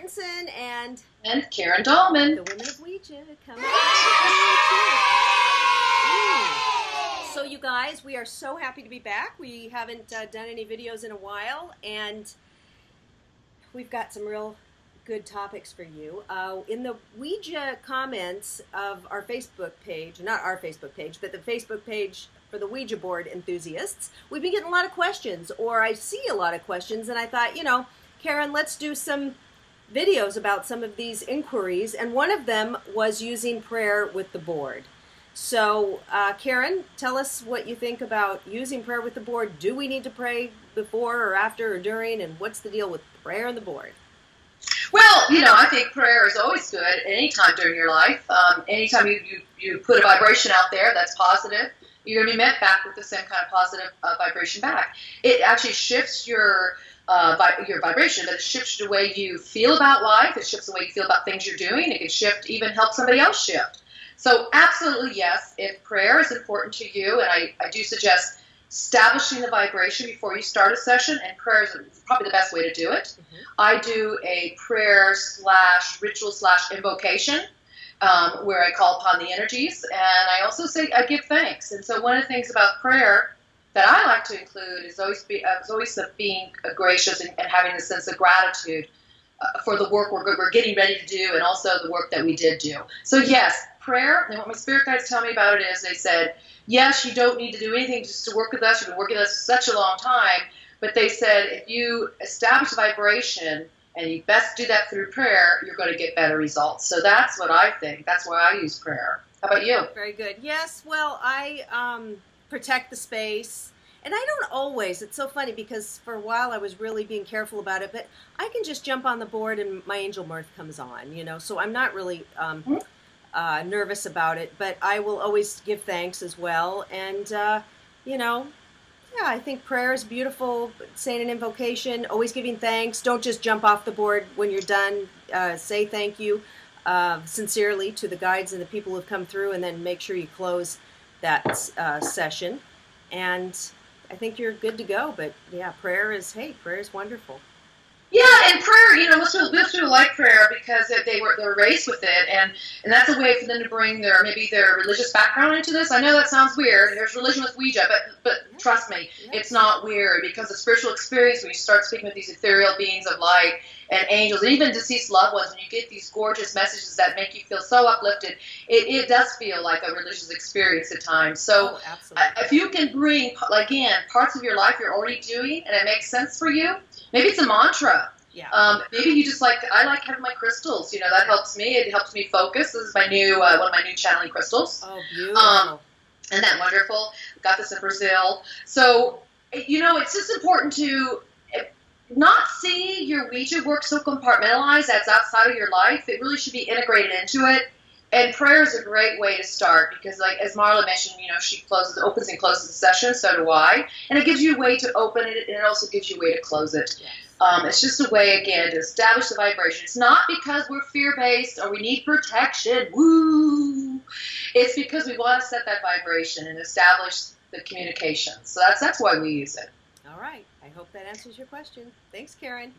Benson and Karen Dahlman. the Women of Ouija coming out. So you guys, we are so happy to be back. We haven't done any videos in a while, and we've got some real good topics for you. In the Ouija comments of our Facebook page, not our Facebook page, but the Facebook page for the Ouija board enthusiasts, we've been getting a lot of questions, or I see a lot of questions, and I thought, you know, Karen, let's do some videos about some of these inquiries, and one of them was using prayer with the board. So, Karen, tell us what you think about using prayer with the board. Do we need to pray before or after or during, and what's the deal with prayer and the board? Well, you know, I think prayer is always good anytime during your life. Anytime you put a vibration out there that's positive, you're going to be met back with the same kind of positive vibration back. It actually shifts your vibration, but it shifts the way you feel about life. It shifts the way you feel about things you're doing. It can shift, even help somebody else shift. So absolutely, yes, if prayer is important to you, and I do suggest establishing the vibration before you start a session, and prayer is probably the best way to do it. Mm-hmm. I do a prayer / ritual / invocation where I call upon the energies, and I also say I give thanks. And so one of the things about prayer that I like to include is always being gracious and having a sense of gratitude for the work we're getting ready to do, and also the work that we did do. So yes, prayer, and what my spirit guides tell me about it is they said, yes, you don't need to do anything just to work with us. You've been working with us for such a long time. But they said if you establish a vibration, and you best do that through prayer, you're going to get better results. So that's what I think. That's why I use prayer. How about you? Very good. Yes, well, I protect the space. And I don't always. It's so funny because for a while I was really being careful about it. But I can just jump on the board and my angel mirth comes on, you know. So I'm not really nervous about it. But I will always give thanks as well. And, you know, yeah, I think prayer is beautiful. Saying an invocation, always giving thanks. Don't just jump off the board when you're done. Say thank you sincerely to the guides and the people who've come through, and then make sure you close that session. And I think you're good to go. But yeah, prayer is wonderful. Yeah, and prayer, you know, most people like prayer because they're raised with it, and that's a way for them to bring their religious background into this. I know that sounds weird. There's religion with Ouija, but trust me, it's not weird, because the spiritual experience, when you start speaking with these ethereal beings of light and angels, and even deceased loved ones, and you get these gorgeous messages that make you feel so uplifted, it does feel like a religious experience at times. So if you can bring, again, parts of your life you're already doing, and it makes sense for you, maybe it's a mantra. Yeah. Maybe you just I like having my crystals. You know, that helps me. It helps me focus. This is my new one of my new channeling crystals. Oh, beautiful. Isn't that wonderful? Got this in Brazil. So, you know, it's just important to not see your Ouija work so compartmentalized that's outside of your life. It really should be integrated into it. And prayer is a great way to start because, like, as Marla mentioned, you know, she opens and closes the session, so do I. And it gives you a way to open it, and it also gives you a way to close it. Yes. It's just a way, again, to establish the vibration. It's not because we're fear-based or we need protection. Woo! It's because we want to set that vibration and establish the communication. So that's why we use it. All right. I hope that answers your question. Thanks, Karen.